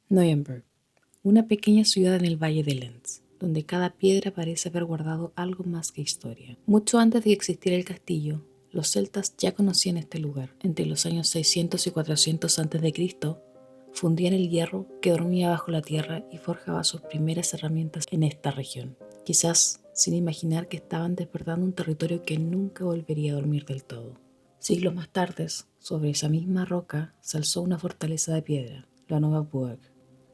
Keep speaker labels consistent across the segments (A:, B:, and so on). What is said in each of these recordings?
A: Neuenberg, una pequeña ciudad en el valle de Lenz, donde cada piedra parece haber guardado algo más que historia. Mucho antes de que existiera el castillo, los celtas ya conocían este lugar. Entre los años 600 y 400 a.C., fundían el hierro que dormía bajo la tierra y forjaba sus primeras herramientas en esta región, quizás sin imaginar que estaban despertando un territorio que nunca volvería a dormir del todo. Siglos más tarde, sobre esa misma roca se alzó una fortaleza de piedra, la Nueva Burg,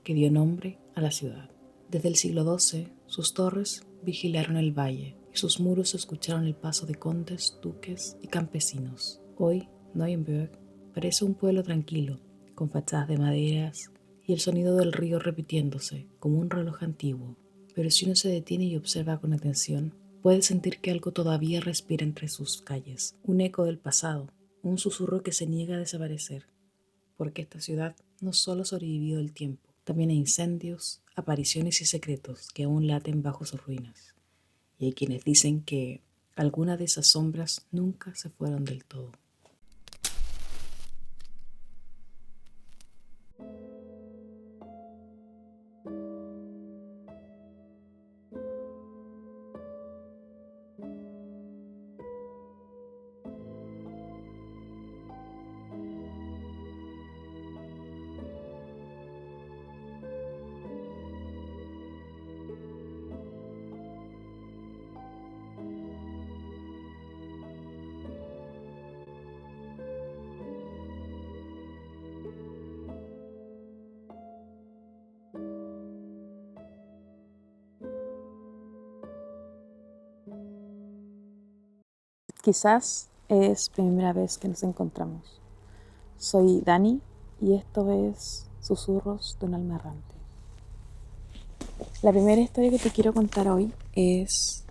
A: que dio nombre a la ciudad. Desde el siglo XII, sus torres vigilaron el valle y sus muros escucharon el paso de condes, duques y campesinos. Hoy, Neuenberg parece un pueblo tranquilo, con fachadas de maderas y el sonido del río repitiéndose como un reloj antiguo. Pero si uno se detiene y observa con atención, puede sentir que algo todavía respira entre sus calles, un eco del pasado, un susurro que se niega a desaparecer, porque esta ciudad no solo ha sobrevivido el tiempo, también hay incendios, apariciones y secretos que aún laten bajo sus ruinas. Y hay quienes dicen que algunas de esas sombras nunca se fueron del todo. Quizás es primera vez que nos encontramos. Soy Dani y esto es Susurros de un alma errante. La primera historia que te quiero contar hoy es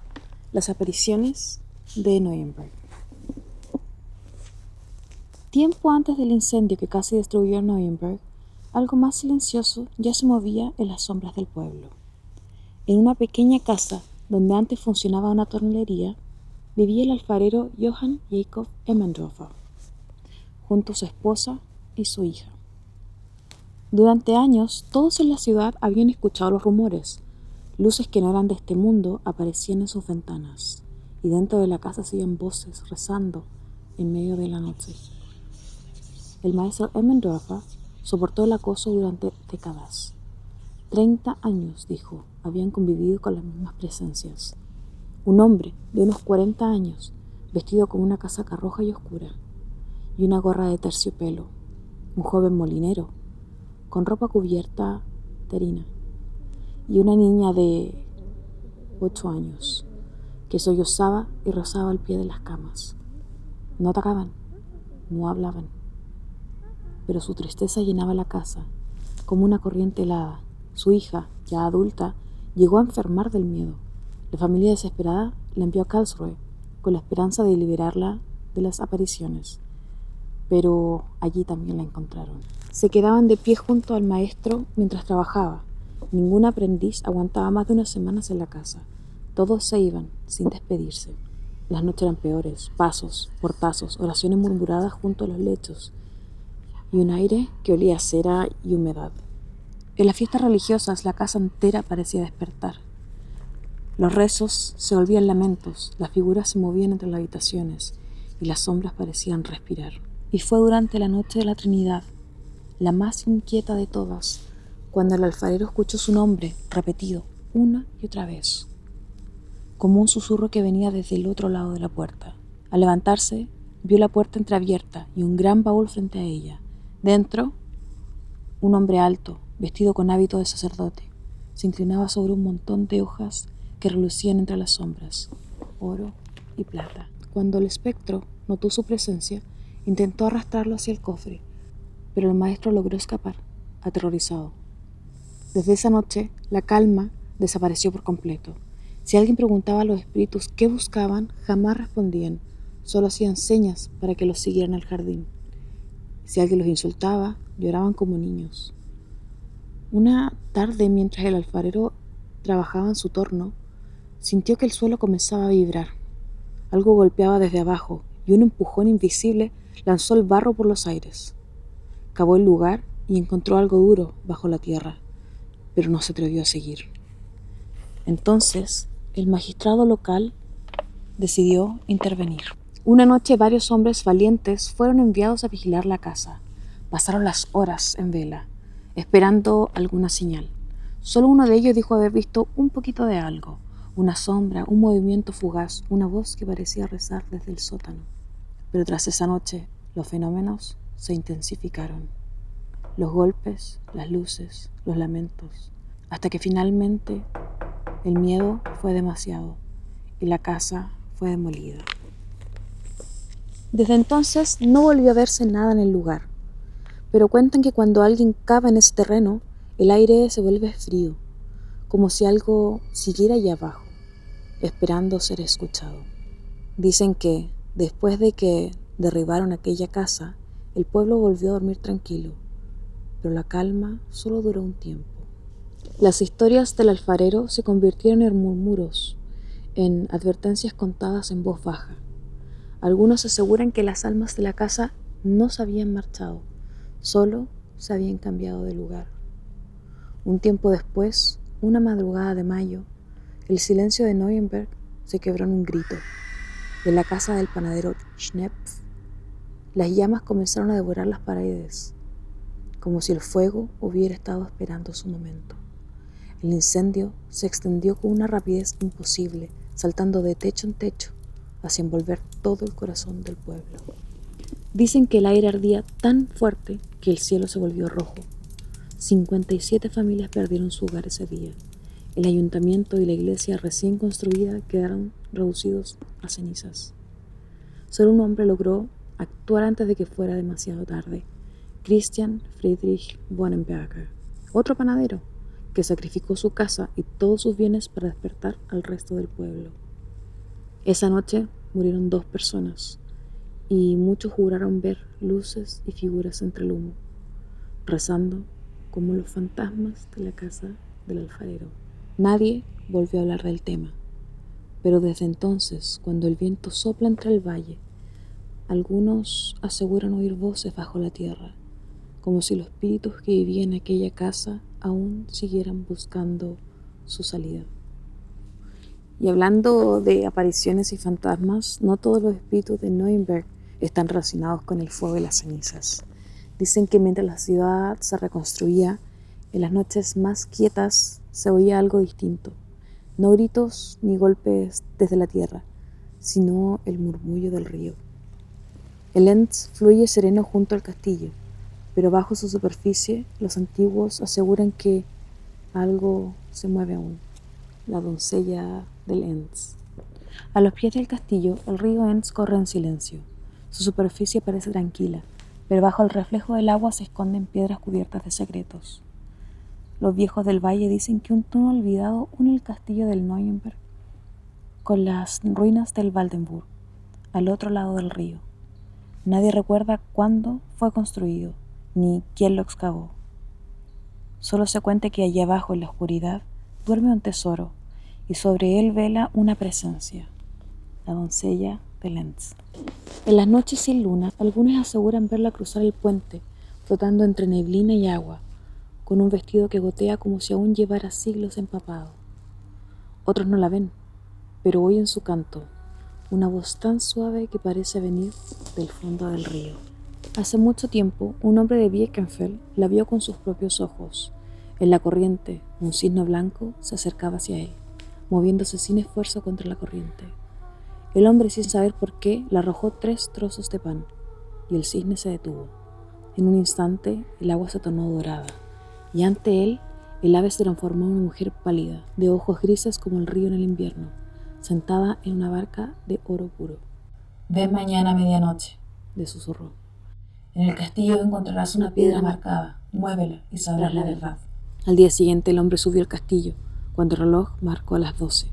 A: las apariciones de Neuenberg. Tiempo antes del incendio que casi destruyó Neuenberg, algo más silencioso ya se movía en las sombras del pueblo. En una pequeña casa donde antes funcionaba una tornelería, vivía el alfarero Johann Jakob Emmendorfer, junto a su esposa y su hija. Durante años, todos en la ciudad habían escuchado los rumores. Luces que no eran de este mundo aparecían en sus ventanas, y dentro de la casa se oían voces rezando en medio de la noche. El maestro Emmendorfer soportó el acoso durante décadas. 30 años, dijo, habían convivido con las mismas presencias. Un hombre de unos 40 años, vestido con una casaca roja y oscura, y una gorra de terciopelo. Un joven molinero, con ropa cubierta terina, y una niña de 8 años, que sollozaba y rozaba al pie de las camas. No atacaban, no hablaban, pero su tristeza llenaba la casa, como una corriente helada. Su hija, ya adulta, llegó a enfermar del miedo. La familia desesperada la envió a Karlsruhe, con la esperanza de liberarla de las apariciones, pero allí también la encontraron. Se quedaban de pie junto al maestro mientras trabajaba. Ningún aprendiz aguantaba más de unas semanas en la casa. Todos se iban, sin despedirse. Las noches eran peores, pasos, portazos, oraciones murmuradas junto a los lechos, y un aire que olía a cera y humedad. En las fiestas religiosas la casa entera parecía despertar. Los rezos se volvían lamentos, las figuras se movían entre las habitaciones y las sombras parecían respirar. Y fue durante la noche de la Trinidad, la más inquieta de todas, cuando el alfarero escuchó su nombre repetido una y otra vez, como un susurro que venía desde el otro lado de la puerta. Al levantarse, vio la puerta entreabierta y un gran baúl frente a ella. Dentro, un hombre alto, vestido con hábito de sacerdote, se inclinaba sobre un montón de hojas que relucían entre las sombras, oro y plata. Cuando el espectro notó su presencia, intentó arrastrarlo hacia el cofre, pero el maestro logró escapar, aterrorizado. Desde esa noche, la calma desapareció por completo. Si alguien preguntaba a los espíritus qué buscaban, jamás respondían, solo hacían señas para que los siguieran al jardín. Si alguien los insultaba, lloraban como niños. Una tarde, mientras el alfarero trabajaba en su torno, sintió que el suelo comenzaba a vibrar. Algo golpeaba desde abajo y un empujón invisible lanzó el barro por los aires. Cavó el lugar y encontró algo duro bajo la tierra, pero no se atrevió a seguir. Entonces, el magistrado local decidió intervenir. Una noche varios hombres valientes fueron enviados a vigilar la casa. Pasaron las horas en vela, esperando alguna señal. Solo uno de ellos dijo haber visto un poquito de algo, una sombra, un movimiento fugaz, una voz que parecía rezar desde el sótano. Pero tras esa noche, los fenómenos se intensificaron. Los golpes, las luces, los lamentos, hasta que finalmente el miedo fue demasiado y la casa fue demolida. Desde entonces no volvió a verse nada en el lugar, pero cuentan que cuando alguien cava en ese terreno, el aire se vuelve frío, como si algo siguiera allá abajo, esperando ser escuchado. Dicen que después de que derribaron aquella casa, el pueblo volvió a dormir tranquilo, pero la calma solo duró un tiempo. Las historias del alfarero se convirtieron en murmuros, en advertencias contadas en voz baja. Algunos aseguran que las almas de la casa no se habían marchado, solo se habían cambiado de lugar. Un tiempo después, una madrugada de mayo, el silencio de Neuenberg se quebró en un grito. De la casa del panadero Schnepf, las llamas comenzaron a devorar las paredes, como si el fuego hubiera estado esperando su momento. El incendio se extendió con una rapidez imposible, saltando de techo en techo, hacia envolver todo el corazón del pueblo. Dicen que el aire ardía tan fuerte que el cielo se volvió rojo. 57 familias perdieron su hogar ese día. El ayuntamiento y la iglesia recién construida quedaron reducidos a cenizas. Solo un hombre logró actuar antes de que fuera demasiado tarde: Christian Friedrich Bonenberger, otro panadero, que sacrificó su casa y todos sus bienes para despertar al resto del pueblo. Esa noche murieron 2 personas y muchos juraron ver luces y figuras entre el humo, rezando como los fantasmas de la casa del alfarero. Nadie volvió a hablar del tema, pero desde entonces, cuando el viento sopla entre el valle, algunos aseguran oír voces bajo la tierra, como si los espíritus que vivían en aquella casa aún siguieran buscando su salida. Y hablando de apariciones y fantasmas, no todos los espíritus de Neuenberg están relacionados con el fuego y las cenizas. Dicen que mientras la ciudad se reconstruía, en las noches más quietas se oía algo distinto. No gritos ni golpes desde la tierra, sino el murmullo del río. El Enz fluye sereno junto al castillo, pero bajo su superficie los antiguos aseguran que algo se mueve aún: la doncella del Enz. A los pies del castillo, el río Enz corre en silencio. Su superficie parece tranquila, pero bajo el reflejo del agua se esconden piedras cubiertas de secretos. Los viejos del valle dicen que un túnel olvidado une el castillo del Neuenberg con las ruinas del Waldenburg, al otro lado del río. Nadie recuerda cuándo fue construido, ni quién lo excavó. Solo se cuenta que allá abajo, en la oscuridad, duerme un tesoro, y sobre él vela una presencia: la doncella de Lenz. En las noches sin luna, algunos aseguran verla cruzar el puente, flotando entre neblina y agua, con un vestido que gotea como si aún llevara siglos empapado. Otros no la ven, pero oyen su canto, una voz tan suave que parece venir del fondo del río. Hace mucho tiempo, un hombre de Birkenfeld la vio con sus propios ojos. En la corriente, un cisne blanco se acercaba hacia él, moviéndose sin esfuerzo contra la corriente. El hombre, sin saber por qué, le arrojó 3 trozos de pan, y el cisne se detuvo. En un instante, el agua se tornó dorada, y ante él, el ave se transformó en una mujer pálida, de ojos grises como el río en el invierno, sentada en una barca de oro puro. «Ven mañana a medianoche», le susurró. «En el castillo encontrarás una piedra marcada. Muévela y sabrás la verdad». Al día siguiente, el hombre subió al castillo, cuando el reloj marcó las 12.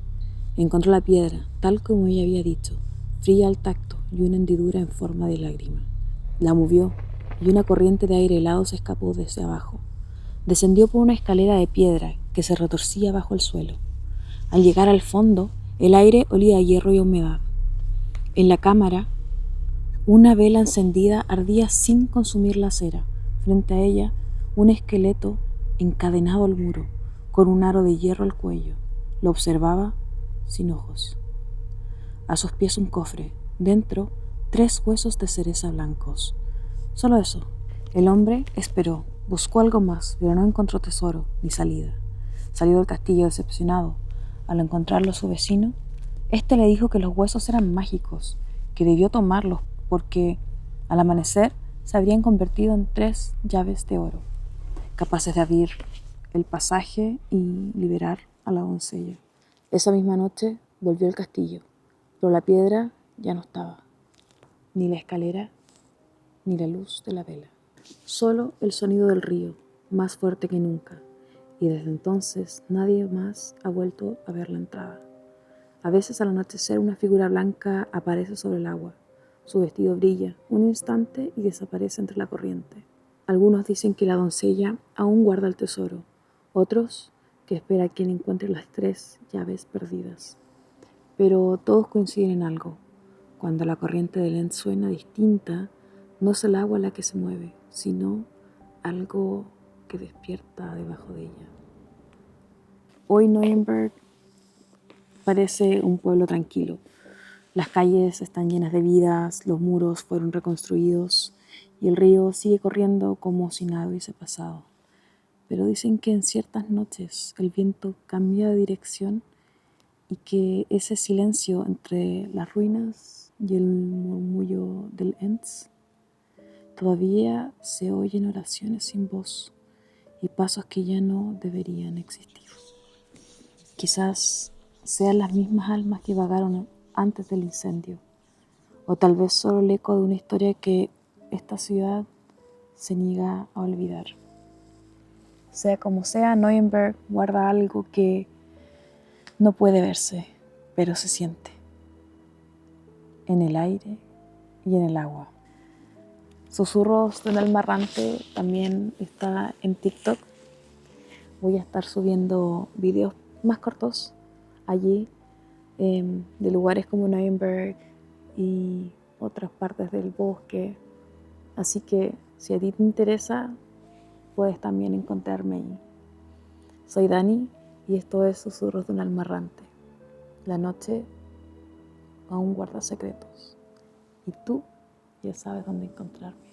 A: Encontró la piedra, tal como ella había dicho, fría al tacto y una hendidura en forma de lágrima. La movió, y una corriente de aire helado se escapó desde abajo. Descendió por una escalera de piedra que se retorcía bajo el suelo. Al llegar al fondo, el aire olía a hierro y a humedad. En la cámara, una vela encendida ardía sin consumir la cera. Frente a ella, un esqueleto encadenado al muro, con un aro de hierro al cuello. Lo observaba sin ojos. A sus pies un cofre, dentro 3 huesos de cereza blancos. Solo eso. El hombre esperó, buscó algo más, pero no encontró tesoro ni salida. Salió del castillo decepcionado. Al encontrarlo su vecino, este le dijo que los huesos eran mágicos, que debió tomarlos porque al amanecer se habrían convertido en 3 llaves de oro, capaces de abrir el pasaje y liberar a la doncella. Esa misma noche volvió al castillo, pero la piedra ya no estaba, ni la escalera, ni la luz de la vela. Solo el sonido del río, más fuerte que nunca, y desde entonces nadie más ha vuelto a ver la entrada. A veces al anochecer una figura blanca aparece sobre el agua. Su vestido brilla un instante y desaparece entre la corriente. Algunos dicen que la doncella aún guarda el tesoro, otros que espera a quien encuentre las 3 llaves perdidas. Pero todos coinciden en algo. Cuando la corriente del Lent suena distinta, no es el agua la que se mueve, sino algo que despierta debajo de ella. Hoy Neuenberg parece un pueblo tranquilo. Las calles están llenas de vidas, los muros fueron reconstruidos y el río sigue corriendo como si nada hubiese pasado. Pero dicen que en ciertas noches el viento cambia de dirección y que ese silencio entre las ruinas y el murmullo del Enns todavía se oyen oraciones sin voz y pasos que ya no deberían existir. Quizás sean las mismas almas que vagaron antes del incendio, o tal vez solo el eco de una historia que esta ciudad se niega a olvidar. Sea como sea, Neuenberg guarda algo que no puede verse, pero se siente en el aire y en el agua. Susurros de un alma errante también está en TikTok. Voy a estar subiendo videos más cortos allí de lugares como Neuenberg y otras partes del bosque. Así que si a ti te interesa, puedes también encontrarme ahí. Soy Dani y esto es Susurros de un alma errante. La noche aún guarda secretos y tú ya sabes dónde encontrarme.